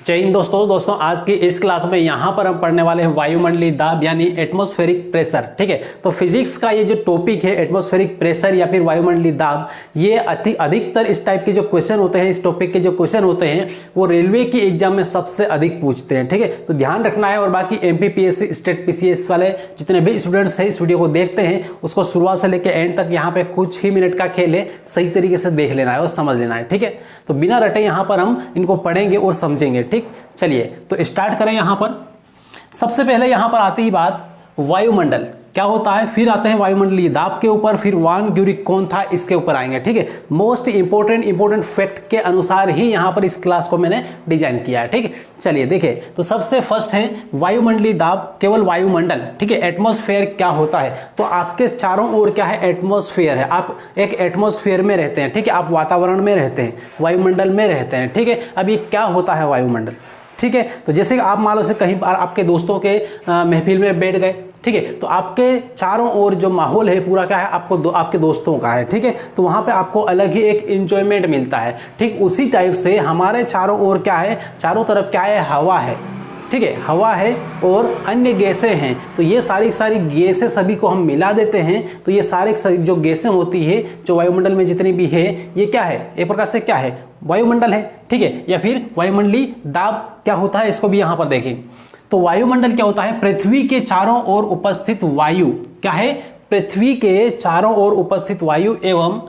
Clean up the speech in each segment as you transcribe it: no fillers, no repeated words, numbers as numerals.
जय हिंद दोस्तों आज की इस क्लास में यहाँ पर हम पढ़ने वाले हैं वायुमंडलीय दाब यानी एटमॉस्फेरिक प्रेशर। ठीक है, तो फिजिक्स का ये जो टॉपिक है एटमॉस्फेरिक प्रेशर या फिर वायुमंडलीय दाब, ये अधिकतर इस टाइप के जो क्वेश्चन होते हैं, इस टॉपिक के जो क्वेश्चन होते हैं वो रेलवे की एग्जाम में सबसे अधिक पूछते हैं। ठीक है, तो ध्यान रखना है। और बाकी MPPSC स्टेट PCS वाले जितने भी स्टूडेंट्स हैं इस वीडियो को देखते हैं उसको शुरुआत से लेकर एंड तक यहाँ पे कुछ ही मिनट का खेल है, सही तरीके से देख लेना है और समझ लेना है। ठीक है, तो बिना रटे यहाँ पर हम इनको पढ़ेंगे और समझेंगे। ठीक, चलिए तो स्टार्ट करें। यहां पर सबसे पहले यहां पर आती ही बात वायुमंडल क्या होता है, फिर आते हैं वायुमंडलीय दाब के ऊपर, फिर वान ग्यूरिक कौन था इसके ऊपर आएंगे। ठीक है, मोस्ट इंपोर्टेंट फैक्ट के अनुसार ही यहां पर इस क्लास को मैंने डिजाइन किया है। ठीक है, चलिए देखिए, तो सबसे फर्स्ट है वायुमंडलीय दाब, केवल वायुमंडल। ठीक है, एटमॉस्फेयर क्या होता है, तो आपके चारों ओर क्या है, एटमॉस्फेयर है। आप एक एटमॉस्फेयर में रहते हैं। ठीक है, आप वातावरण में रहते हैं, वायुमंडल में रहते हैं। ठीक है, अब ये क्या होता है वायुमंडल। ठीक है, तो जैसे आप मान लो से कहीं बार आपके दोस्तों के महफिल में बैठ गए। ठीक है, तो आपके चारों ओर जो माहौल है पूरा क्या है, आपके दोस्तों का है। ठीक है, तो वहां पे आपको अलग ही एक इंजॉयमेंट मिलता है। ठीक, उसी टाइप से हमारे चारों ओर क्या है, चारों तरफ क्या है, हवा है। ठीक है, हवा है और अन्य गैसें हैं। तो ये सारी गैसें सभी को हम मिला देते हैं, तो ये सारे जो गैसें होती है जो वायुमंडल में जितनी भी है, ये क्या है, एक प्रकार से क्या है, वायुमंडल है। ठीक है, या फिर वायुमंडलीय दाब क्या होता है, इसको भी यहां पर देखें। तो वायुमंडल क्या होता है, पृथ्वी के चारों ओर उपस्थित वायु। क्या है, पृथ्वी के चारों ओर उपस्थित वायु एवं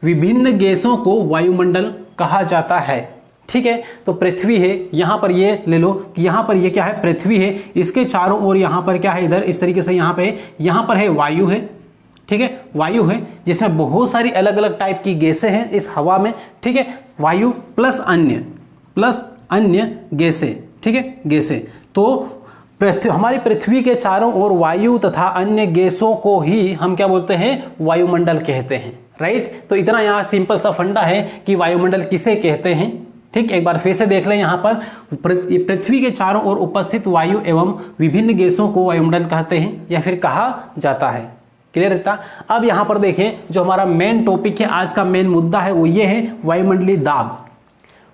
विभिन्न गैसों को वायुमंडल कहा जाता है। ठीक है, तो पृथ्वी है, यहां पर ये ले लो कि यहां पर ये क्या है, पृथ्वी है, इसके चारों ओर यहां पर क्या है, इधर इस तरीके से यहां पर है वायु है। ठीक है, वायु है जिसमें बहुत सारी अलग अलग टाइप की गैसें हैं इस हवा में। ठीक है, वायु प्लस अन्य गैसें। ठीक है, गैसें, तो हमारी पृथ्वी के चारों ओर वायु तथा अन्य गैसों को ही हम क्या बोलते हैं, वायुमंडल कहते हैं। राइट, तो इतना यहाँ सिंपल सा फंडा है कि वायुमंडल किसे कहते हैं। ठीक, एक बार फिर से देख लें। यहाँ पर पृथ्वी के चारों ओर उपस्थित वायु एवं विभिन्न गैसों को वायुमंडल कहते हैं या फिर कहा जाता है। क्लियर रहता। अब यहाँ पर देखें, जो हमारा मेन टॉपिक है, आज का मेन मुद्दा है वो ये है वायुमंडलीय दाब।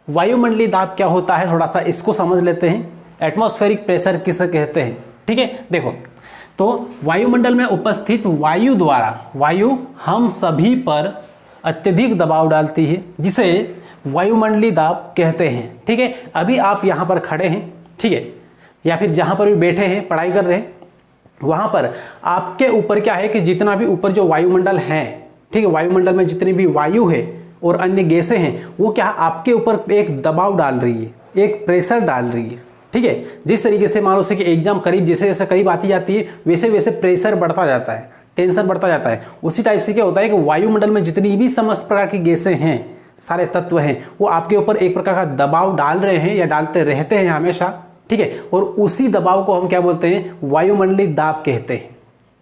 वायुमंडलीय दाब क्या होता है, थोड़ा सा इसको समझ लेते हैं। एटमॉस्फेरिक प्रेशर किसे कहते हैं। ठीक है, देखो, तो वायुमंडल में उपस्थित वायु द्वारा वायु हम सभी पर अत्यधिक दबाव डालती है, जिसे वायुमंडलीय दाब कहते हैं। ठीक है, अभी आप यहाँ पर खड़े हैं, ठीक है, या फिर जहाँ पर भी बैठे हैं, पढ़ाई कर रहे हैं, वहां पर आपके ऊपर क्या है कि जितना भी ऊपर जो वायुमंडल है, ठीक है, वायुमंडल में जितनी भी वायु है और अन्य गैसें हैं, वो क्या आपके ऊपर एक दबाव डाल रही है, एक प्रेशर डाल रही है। ठीक है, जिस तरीके से मान लो से कि एग्जाम करीब जैसे जैसे करीब आती जाती है वैसे वैसे प्रेशर बढ़ता जाता है, टेंशन बढ़ता जाता है। उसी टाइप से क्या होता है कि वायुमंडल में जितनी भी समस्त प्रकार की गैसें हैं, सारे तत्व हैं, वो आपके ऊपर एक प्रकार का दबाव डाल रहे हैं या डालते रहते हैं हमेशा। ठीक है, और उसी दबाव को हम क्या बोलते हैं, वायुमंडलीय दाब कहते हैं।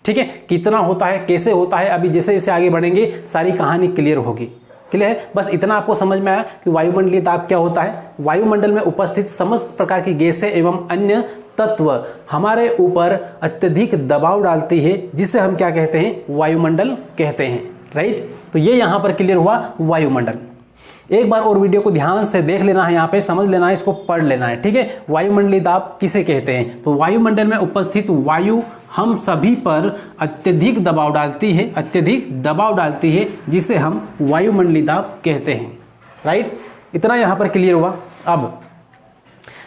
ठीक है, कितना होता है, कैसे होता है, अभी जैसे जैसे आगे बढ़ेंगे सारी कहानी क्लियर होगी। क्लियर है, बस इतना आपको समझ में आया कि वायुमंडलीय दाब क्या होता है। वायुमंडल में उपस्थित समस्त प्रकार की गैसें एवं अन्य तत्व हमारे ऊपर अत्यधिक दबाव डालती है, जिसे हम क्या कहते हैं, वायुमंडल कहते हैं। राइट, तो ये यहाँ पर क्लियर हुआ वायुमंडल। एक बार और वीडियो को ध्यान से देख लेना है, यहाँ पे समझ लेना है, इसको पढ़ लेना है। ठीक है, वायुमंडलीय दाब किसे कहते हैं, तो वायुमंडल में उपस्थित वायु हम सभी पर अत्यधिक दबाव डालती है, जिसे हम वायुमंडलीय दाब कहते हैं। राइट, इतना यहाँ पर क्लियर हुआ। अब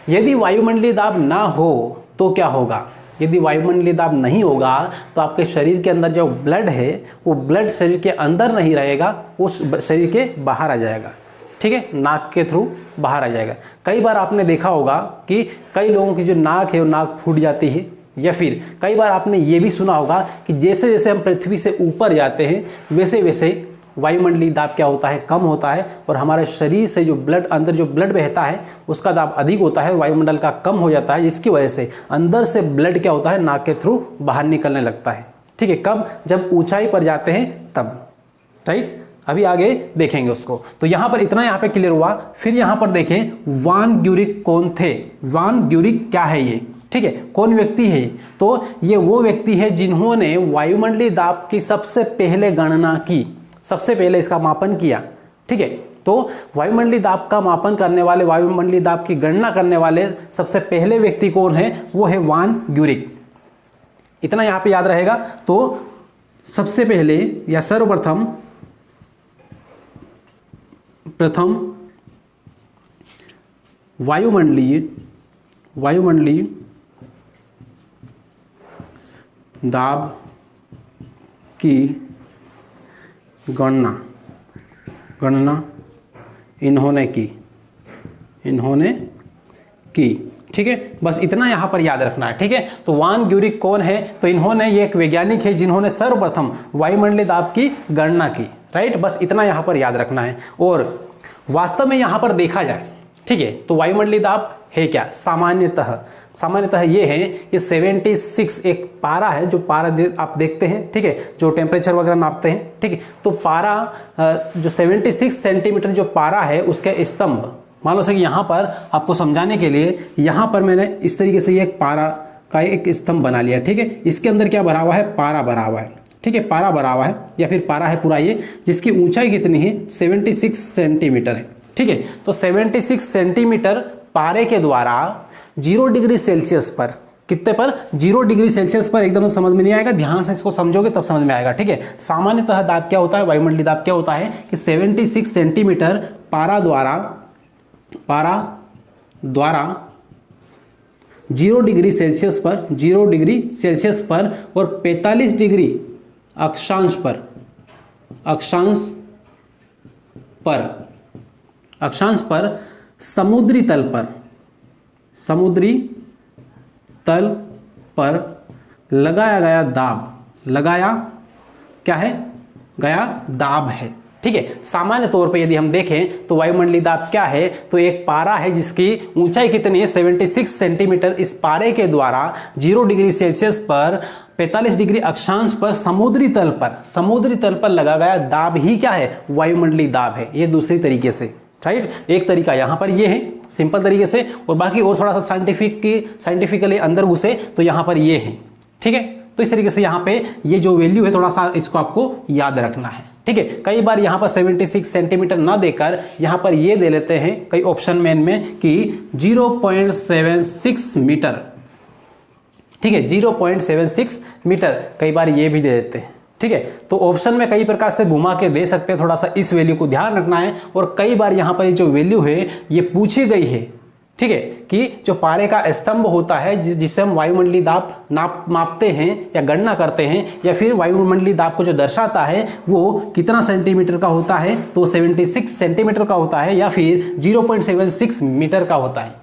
यदि वायुमंडलीय दाब ना हो तो क्या होगा, यदि वायुमंडलीय दाब नहीं होगा तो आपके शरीर के अंदर जो ब्लड है वो ब्लड शरीर के अंदर नहीं रहेगा, वो शरीर के बाहर आ जाएगा। ठीक है, नाक के थ्रू बाहर आ जाएगा। कई बार आपने देखा होगा कि कई लोगों की जो नाक है वो नाक फूट जाती है, या फिर कई बार आपने ये भी सुना होगा कि जैसे जैसे हम पृथ्वी से ऊपर जाते हैं वैसे वैसे वायुमंडलीय दाब क्या होता है, कम होता है, और हमारे शरीर से जो ब्लड अंदर जो ब्लड बहता है उसका दाब अधिक होता है, वायुमंडल का कम हो जाता है, जिसकी वजह से अंदर से ब्लड क्या होता है, नाक के थ्रू बाहर निकलने लगता है। ठीक है, कब, जब ऊंचाई पर जाते हैं तब। राइट, अभी आगे देखेंगे उसको। तो यहां पर इतना यहाँ पे क्लियर हुआ। फिर यहां पर देखें, वान ग्यूरिक कौन थे, वान ग्यूरिक क्या है ये। ठीक है, कौन व्यक्ति है, तो ये वो व्यक्ति है जिन्होंने वायुमंडलीय दाब की सबसे पहले गणना की, सबसे पहले इसका मापन किया। ठीक है, तो वायुमंडलीय दाब का मापन करने वाले, वायुमंडलीय दाब की गणना करने वाले सबसे पहले व्यक्ति कौन है? वो है वान ग्यूरिक। इतना यहां पे याद रहेगा। तो सबसे पहले या सर्वप्रथम वायुमंडलीय दाब की गणना इन्होंने की। ठीक है, बस इतना यहां पर याद रखना है। ठीक है, तो वान ग्यूरिक कौन है? तो इन्होंने, ये एक वैज्ञानिक है जिन्होंने सर्वप्रथम वायुमंडलीय दाब की गणना की। राइट, बस इतना यहां पर याद रखना है। और वास्तव में यहां पर देखा जाए, ठीक है, तो वायुमंडलीय दाब है क्या? सामान्यतः ये है, ये 76 एक पारा है, जो पारा आप देखते हैं, ठीक है, जो टेम्परेचर वगैरह नापते हैं। ठीक है, तो पारा जो 76 सेंटीमीटर जो पारा है उसके स्तंभ, मान लो कि यहाँ पर आपको समझाने के लिए यहाँ पर मैंने इस तरीके से एक पारा का एक स्तंभ बना लिया। ठीक है, इसके अंदर क्या भरा हुआ है? पारा भरा हुआ है। ठीक है, पारा भरा हुआ है या फिर पारा है पूरा ये, जिसकी ऊंचाई कितनी है? 76 सेंटीमीटर है। ठीक है, तो 76 सेंटीमीटर पारे के द्वारा 0 डिग्री सेल्सियस पर, कितने पर? 0 डिग्री सेल्सियस पर। एकदम समझ में नहीं आएगा, ध्यान से इसको समझोगे तब समझ में आएगा। ठीक है, सामान्यतः दाब क्या होता है? वायुमंडलीय दाब क्या होता है कि 76 सेंटीमीटर पारा द्वारा 0 डिग्री सेल्सियस पर और 45 डिग्री अक्षांश पर समुद्री तल पर लगाया गया दाब है। ठीक है, सामान्य तौर पे यदि हम देखें तो वायुमंडलीय दाब क्या है? तो एक पारा है जिसकी ऊंचाई कितनी है? 76 सेंटीमीटर। इस पारे के द्वारा 0 डिग्री सेल्सियस पर 45 डिग्री अक्षांश पर समुद्री तल पर लगा गया दाब ही क्या है? वायुमंडलीय दाब है। ये दूसरी तरीके से, राइट, एक तरीका यहां पर ये है सिंपल तरीके से, और बाकी और थोड़ा सा साइंटिफिकली अंदर घुसे तो यहां पर ये है। ठीक है, तो इस तरीके से यहाँ पे ये जो वैल्यू है थोड़ा सा इसको आपको याद रखना है। ठीक है, कई बार यहाँ पर 76 सेंटीमीटर ना देकर यहाँ पर ये दे लेते हैं कई ऑप्शन में कि 0.76 मीटर। ठीक है, 0.76 मीटर कई बार ये भी दे देते हैं। ठीक है, तो ऑप्शन में कई प्रकार से घुमा के दे सकते हैं, थोड़ा सा इस वैल्यू को ध्यान रखना है। और कई बार यहाँ पर जो वैल्यू है ये पूछी गई है, ठीक है, कि जो पारे का स्तंभ होता है जिसे हम वायुमंडलीय दाब मापते हैं या गणना करते हैं, या फिर वायुमंडलीय दाब को जो दर्शाता है वो कितना सेंटीमीटर का होता है? तो 76 सेंटीमीटर का होता है या फिर 0.76 मीटर का होता है।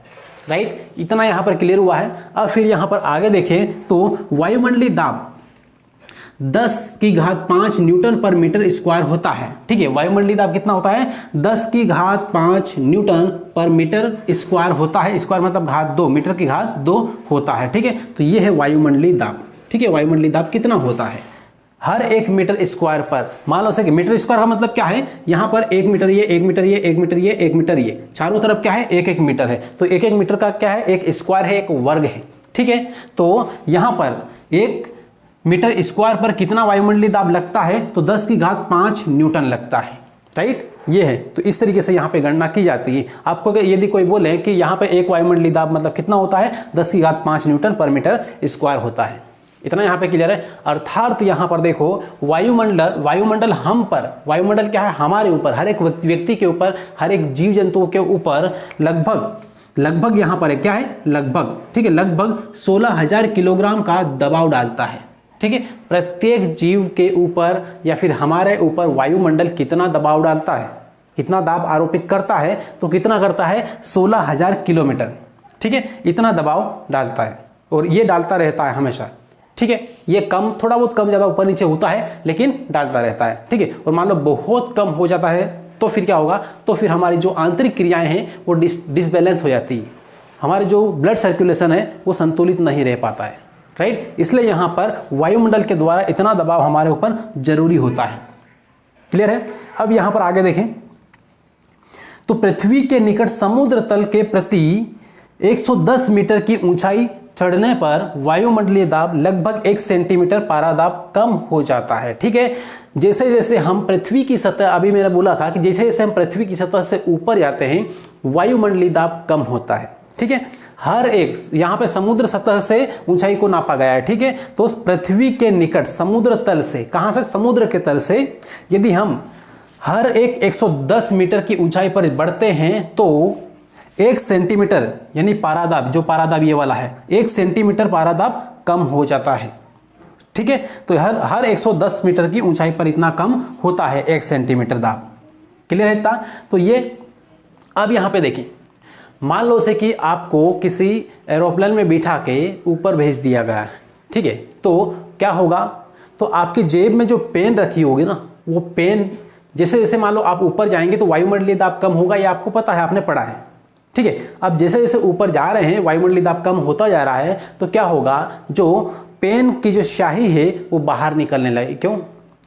राइट, इतना यहाँ पर क्लियर हुआ है। अब फिर यहाँ पर आगे देखें तो वायुमंडलीय दाब 10⁵ न्यूटन पर मीटर स्क्वायर होता है। ठीक है, वायुमंडलीय दाब कितना होता है? 10⁵ न्यूटन पर मीटर स्क्वायर होता है। स्क्वायर मतलब घात 2, मीटर की घात 2 होता है। ठीक है, तो ये है वायुमंडलीय दाब। ठीक है, वायुमंडलीय दाब कितना होता है? हर 1 मीटर स्क्वायर पर, मान लो कि मीटर स्क्वायर का मतलब क्या है? यहाँ पर 1 मीटर ये, 1 मीटर ये, 1 मीटर ये, 1 मीटर ये, चारों तरफ क्या है? 1-1 मीटर है। तो 1-1 मीटर का क्या है? एक स्क्वायर है, एक वर्ग है। ठीक है, तो यहाँ पर 1 मीटर स्क्वायर पर कितना वायुमंडलीय दाब लगता है? तो 10⁵ न्यूटन लगता है। राइट, ये है। तो इस तरीके से यहाँ पे गणना की जाती है। आपको यदि कोई बोले कि यहाँ पे एक वायुमंडलीय दाब मतलब कितना होता है? 10⁵ न्यूटन पर मीटर स्क्वायर होता है। इतना यहाँ पे क्लियर है। अर्थात यहाँ पर देखो वायुमंडल हम पर, वायुमंडल क्या है? हमारे ऊपर, हर एक व्यक्ति के ऊपर, हर एक जीव जंतुओं के ऊपर लगभग यहाँ पर है क्या है? लगभग, ठीक है, लगभग 16,000 किलोग्राम का दबाव डालता है। ठीक है, प्रत्येक जीव के ऊपर या फिर हमारे ऊपर वायुमंडल कितना दबाव डालता है, कितना दाब आरोपित करता है? तो कितना करता है? 16,000 किलोमीटर। ठीक है, इतना दबाव डालता है और ये डालता रहता है हमेशा। ठीक है, ये कम, थोड़ा बहुत कम ज़्यादा ऊपर नीचे होता है लेकिन डालता रहता है। ठीक है, और मान लो बहुत कम हो जाता है तो फिर क्या होगा? तो फिर हमारी जो आंतरिक क्रियाएं हैं वो डिसबैलेंस हो जाती है। हमारे जो ब्लड सर्कुलेशन है वो संतुलित नहीं रह पाता है। राइट, इसलिए यहां पर वायुमंडल के द्वारा इतना दबाव हमारे ऊपर जरूरी होता है। क्लियर है? अब यहां पर आगे देखें तो पृथ्वी के निकट समुद्र तल के प्रति 110 मीटर की ऊंचाई चढ़ने पर वायुमंडलीय दाब लगभग 1 सेंटीमीटर पारा दाब कम हो जाता है। ठीक है, जैसे जैसे हम पृथ्वी की सतह, अभी मैंने बोला था कि जैसे जैसे हम पृथ्वी की सतह से ऊपर जाते हैं वायुमंडलीय दाब कम होता है। ठीक है, हर एक, यहाँ पे समुद्र सतह से ऊंचाई को नापा गया है। ठीक है, तो पृथ्वी के निकट समुद्र तल से, कहाँ से, समुद्र के तल से यदि हम हर एक 110 मीटर की ऊंचाई पर बढ़ते हैं तो 1 सेंटीमीटर यानी पारादाब, जो पारादाब ये वाला है, 1 सेंटीमीटर पारादाब कम हो जाता है। ठीक है, तो हर 110 मीटर की ऊंचाई पर इतना कम होता है 1 सेंटीमीटर दाब। क्लियर है इतना? तो ये अब यहाँ पे देखिए, मान लो से कि आपको किसी एरोप्लेन में बिठा के ऊपर भेज दिया गया है। ठीक है, तो क्या होगा, तो आपकी जेब में जो पेन रखी होगी ना, वो पेन जैसे जैसे मान लो आप ऊपर जाएंगे तो वायुमंडलीय दाब कम होगा, ये आपको पता है, आपने पढ़ा है। ठीक है, अब जैसे जैसे ऊपर जा रहे हैं वायुमंडलीय दाब कम होता जा रहा है, तो क्या होगा, जो पेन की जो स्याही है वो बाहर निकलने लगे। क्यों?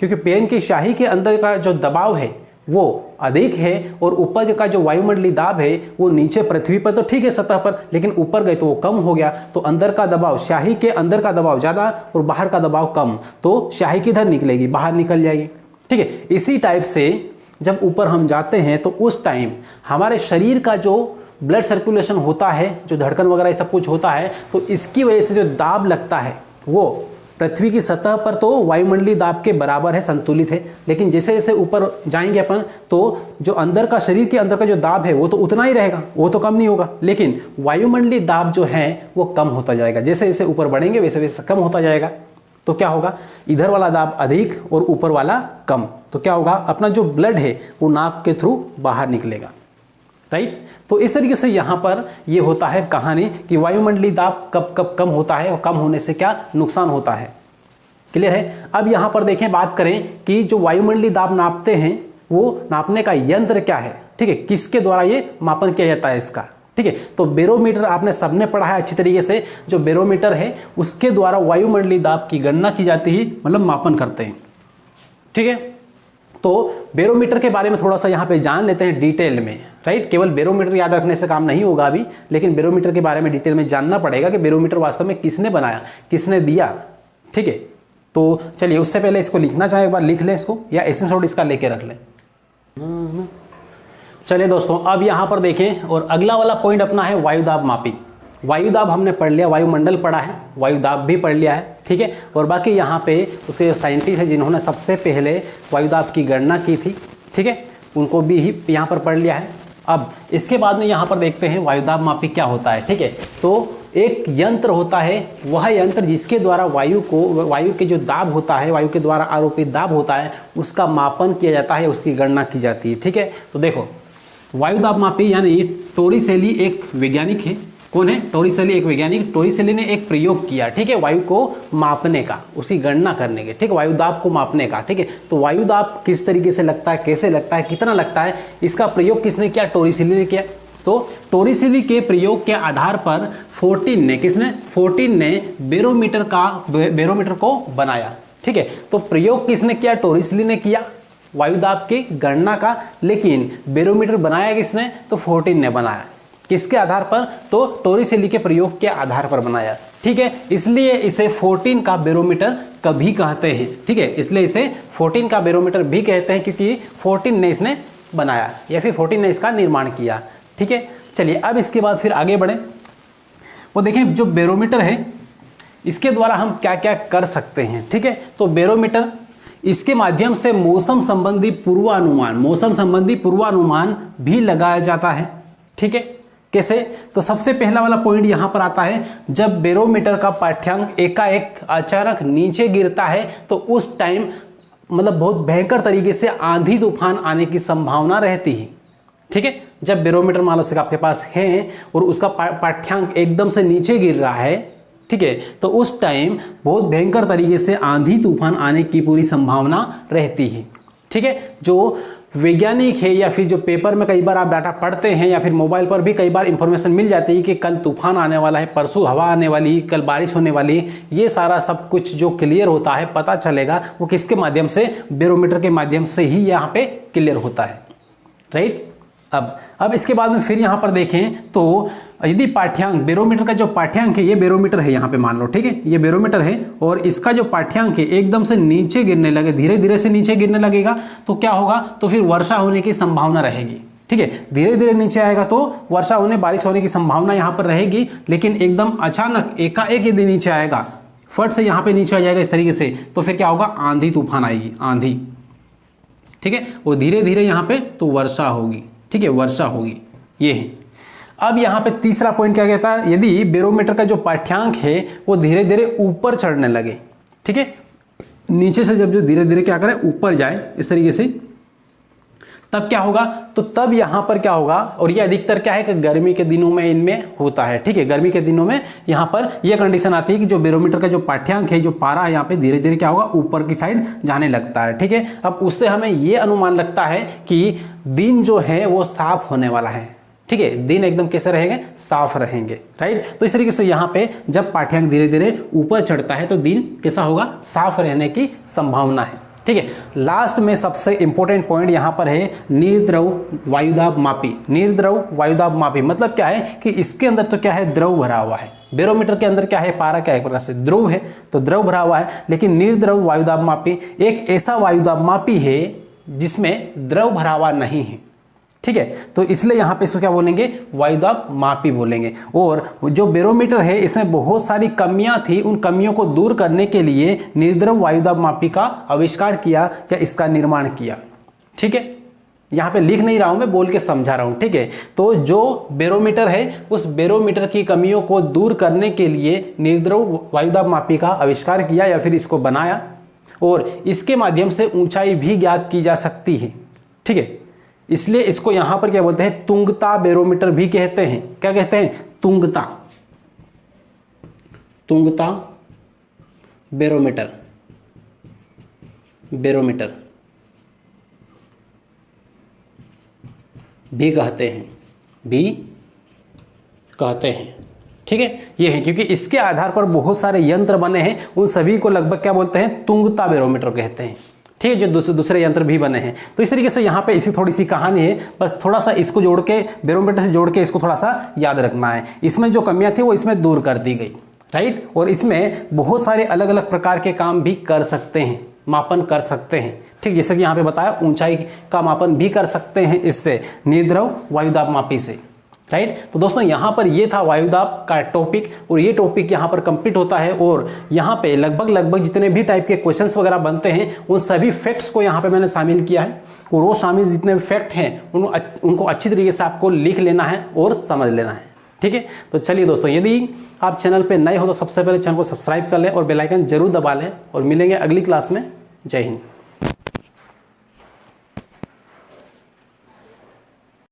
क्योंकि पेन की स्याही के अंदर का जो दबाव है वो अधिक है और ऊपर का जो वायुमंडलीय दाब है वो नीचे पृथ्वी पर तो ठीक है सतह पर, लेकिन ऊपर गए तो वो कम हो गया। तो अंदर का दबाव, स्याही के अंदर का दबाव ज़्यादा और बाहर का दबाव कम, तो स्याही किधर निकलेगी, बाहर निकल जाएगी। ठीक है, इसी टाइप से जब ऊपर हम जाते हैं तो उस टाइम हमारे शरीर का जो ब्लड सर्कुलेशन होता है, जो धड़कन वगैरह ये सब कुछ होता है, तो इसकी वजह से जो दाब लगता है वो पृथ्वी की सतह पर तो वायुमंडलीय दाब के बराबर है, संतुलित है, लेकिन जैसे जैसे ऊपर जाएंगे अपन तो जो अंदर का, शरीर के अंदर का जो दाब है वो तो उतना ही रहेगा, वो तो कम नहीं होगा, लेकिन वायुमंडलीय दाब जो है वो कम होता जाएगा। जैसे जैसे ऊपर बढ़ेंगे वैसे वैसे कम होता जाएगा। तो क्या होगा, इधर वाला दाब अधिक और ऊपर वाला कम, तो क्या होगा, अपना जो ब्लड है वो नाक के थ्रू बाहर निकलेगा। राइट, तो इस तरीके से यहाँ पर ये होता है कहानी कि वायुमंडलीय दाब कब कब कम होता है और कम होने से क्या नुकसान होता है। क्लियर है? अब यहाँ पर देखें, बात करें कि जो वायुमंडलीय दाब नापते हैं वो नापने का यंत्र क्या है। ठीक है, किसके द्वारा ये मापन किया जाता है इसका। ठीक है, तो बैरोमीटर आपने सबने पढ़ा है अच्छी तरीके से, जो बैरोमीटर है उसके द्वारा वायुमंडलीय दाब की गणना की जाती है, मतलब मापन करते हैं। ठीक है, तो बैरोमीटर के बारे में थोड़ा सा यहाँ पे जान लेते हैं डिटेल में। राइट, केवल बैरोमीटर याद रखने से काम नहीं होगा अभी, लेकिन बैरोमीटर के बारे में डिटेल में जानना पड़ेगा कि बैरोमीटर वास्तव में किसने बनाया, किसने दिया। ठीक है, तो चलिए उससे पहले इसको लिखना चाहे एक बार लिख लें इसको, या स्क्रीनशॉट इसका लेके रख लें। चलिए दोस्तों, अब यहाँ पर देखें और अगला वाला पॉइंट अपना है वायुदाब मापी। वायुदाब हमने पढ़ लिया, वायुमंडल पढ़ा है, वायुदाब भी पढ़ लिया है। ठीक है, और बाकी यहाँ पे उसके जो साइंटिस्ट हैं जिन्होंने सबसे पहले वायुदाब की गणना की थी, ठीक है, उनको भी यहाँ पर पढ़ लिया है। अब इसके बाद में यहाँ पर देखते हैं वायुदाब मापी क्या होता है। ठीक है, तो एक यंत्र होता है, वह यंत्र जिसके द्वारा वायु के जो दाब होता है, वायु के द्वारा आरोपित दाब होता है, उसका मापन किया जाता है, उसकी गणना की जाती है। ठीक है, तो देखो वायुदाब मापी यानी टोरिसेली एक वैज्ञानिक है। कौन है? टोरिसेली एक वैज्ञानिक। टोरिसेली ने एक प्रयोग किया, ठीक है, वायु को मापने का, उसकी गणना करने के, ठीक है, वायुदाब को मापने का। ठीक है, तो वायुदाब किस तरीके से लगता है, कैसे लगता है, कितना लगता है, इसका प्रयोग किसने किया? टोरिसेली ने किया। तो टोरिसेली के प्रयोग के आधार पर 14 ने बैरोमीटर को बनाया। ठीक है, तो प्रयोग किसने किया? टोरिसेली ने किया वायुदाब की गणना का, लेकिन बैरोमीटर बनाया किसने? तो 14 ने बनाया। किसके आधार पर? तो टोरिसेली के प्रयोग के आधार पर बनाया। ठीक है, इसलिए इसे 14 का बैरोमीटर कभी कहते हैं। ठीक है, इसलिए इसे 14 का बैरोमीटर भी कहते हैं, क्योंकि 14 ने इसने बनाया या फिर 14 ने इसका निर्माण किया। ठीक है, चलिए अब इसके बाद फिर आगे बढ़े। वो देखें जो बैरोमीटर है इसके द्वारा हम क्या क्या कर सकते हैं। ठीक है, तो बैरोमीटर, इसके माध्यम से मौसम संबंधी पूर्वानुमान भी लगाया जाता है। ठीक है, कैसे? तो सबसे पहला वाला पॉइंट यहां पर आता है, जब बैरोमीटर का पाठ्यांक एकाएक अचानक नीचे गिरता है तो उस टाइम मतलब बहुत भयंकर तरीके से आंधी तूफान आने की संभावना रहती है। ठीक है, जब बैरोमीटर मान लो से आपके पास है और उसका पाठ्यांक एकदम से नीचे गिर रहा है, ठीक है, तो उस टाइम बहुत भयंकर तरीके से आंधी तूफान आने की पूरी संभावना रहती है। ठीक है, जो वैज्ञानिक है या फिर जो पेपर में कई बार आप डाटा पढ़ते हैं या फिर मोबाइल पर भी कई बार इंफॉर्मेशन मिल जाती है कि कल तूफान आने वाला है, परसों हवा आने वाली, कल बारिश होने वाली, ये सारा सब कुछ जो क्लियर होता है, पता चलेगा, वो किसके माध्यम से? बैरोमीटर के माध्यम से ही यहाँ पे क्लियर होता है। राइट, अब इसके बाद में फिर यहाँ पर देखें तो यदि पाठ्यांक बेरोमीटर का जो पाठ्यांक है, ये बेरोमीटर है यहाँ पे मान लो, ठीक है, ये बेरोमीटर है और इसका जो पाठ्यांक है एकदम से नीचे गिरने लगे, धीरे धीरे से नीचे गिरने लगेगा तो क्या होगा, तो फिर वर्षा होने की संभावना रहेगी। ठीक है, धीरे धीरे नीचे आएगा तो वर्षा होने, बारिश होने की संभावना यहाँ पर रहेगी। लेकिन एकदम अचानक एकाएक यदि नीचे आएगा, फट से यहाँ पे नीचे आ जाएगा इस तरीके से, तो फिर क्या होगा, आंधी तूफान आएगी, आंधी। ठीक है, और धीरे धीरे यहाँ पे तो वर्षा होगी। ठीक है, वर्षा होगी, ये है। अब यहाँ पे तीसरा पॉइंट क्या कहता है, यदि बेरोमीटर का जो पाठ्यांक है वो धीरे धीरे ऊपर चढ़ने लगे, ठीक है, नीचे से जब जो धीरे धीरे क्या करे, ऊपर जाए इस तरीके से, तब क्या होगा, तो तब यहां पर क्या होगा, और ये अधिकतर क्या है कि गर्मी के दिनों में इनमें होता है। ठीक है, गर्मी के दिनों में यहां पर यह कंडीशन आती है कि जो बेरोमीटर का जो पाठ्यांक है, जो पारा है यहाँ पे धीरे धीरे क्या होगा, ऊपर की साइड जाने लगता है। ठीक है, अब उससे हमें यह अनुमान लगता है कि दिन जो है वो साफ होने वाला है। ठीक है, दिन एकदम कैसे रहेंगे, साफ रहेंगे, राइट। तो इस तरीके से यहाँ पे जब पाठ्यांक धीरे धीरे ऊपर चढ़ता है तो दिन कैसा होगा, साफ रहने की संभावना है। ठीक है, लास्ट में सबसे इंपॉर्टेंट पॉइंट यहाँ पर है निर्द्रव वायुदाब मापी। निर्द्रव वायुदाब मापी मतलब क्या है कि इसके अंदर तो क्या है, द्रव भरा हुआ है। बेरोमीटर के अंदर क्या है, पारा क्या है, एक प्रकार से द्रव है, तो द्रव भरा हुआ है। लेकिन निर्द्रव वायुदाब मापी एक ऐसा वायुदाब मापी है जिसमें द्रव भरा हुआ नहीं है। ठीक है, तो इसलिए यहाँ पे इसको क्या बोलेंगे, वायुदाब मापी बोलेंगे। और जो बेरोमीटर है इसमें बहुत सारी कमियां थी, उन कमियों को दूर करने के लिए निर्द्रव वायुदाब मापी का आविष्कार किया या इसका निर्माण किया। ठीक है, यहाँ पे लिख नहीं रहा हूं मैं, बोल के समझा रहा हूं। ठीक है, तो जो बेरोमीटर है उस बेरोमीटर की कमियों को दूर करने के लिए निर्द्रव वायुदाब मापी का आविष्कार किया या फिर इसको बनाया, और इसके माध्यम से ऊंचाई भी ज्ञात की जा सकती है। ठीक है, इसलिए इसको यहां पर क्या बोलते हैं, तुंगता बेरोमीटर भी कहते हैं। क्या कहते हैं, तुंगता, तुंगता बेरोमीटर, बेरोमीटर भी कहते हैं, भी कहते हैं। ठीक है, ये है क्योंकि इसके आधार पर बहुत सारे यंत्र बने हैं, उन सभी को लगभग क्या बोलते हैं, तुंगता बेरोमीटर कहते हैं। ठीक है, जो दूसरे यंत्र भी बने हैं। तो इस तरीके से यहाँ पे इसी थोड़ी सी कहानी है, बस थोड़ा सा इसको जोड़ के, बेरोमीटर से जोड़ के इसको थोड़ा सा याद रखना है। इसमें जो कमियां थी वो इसमें दूर कर दी गई, राइट। और इसमें बहुत सारे अलग अलग प्रकार के काम भी कर सकते हैं, मापन कर सकते हैं। ठीक, जैसे कि यहाँ पे बताया, ऊंचाई का मापन भी कर सकते हैं इससे, निर्द्रव वायुदाब मापी से, राइट। तो दोस्तों यहाँ पर ये था वायुदाब का टॉपिक, और ये टॉपिक यहाँ पर कंप्लीट होता है। और यहाँ पे लगभग जितने भी टाइप के क्वेश्चंस वगैरह बनते हैं उन सभी फैक्ट्स को यहाँ पे मैंने शामिल किया है, और वो शामिल जितने फैक्ट हैं उनको अच्छी तरीके से आपको लिख लेना है और समझ लेना है। ठीक है, तो चलिए दोस्तों, यदि आप चैनल पर नए हो तो सबसे पहले चैनल को सब्सक्राइब कर लें और बेल आइकन जरूर दबा लें, और मिलेंगे अगली क्लास में। जय हिंद।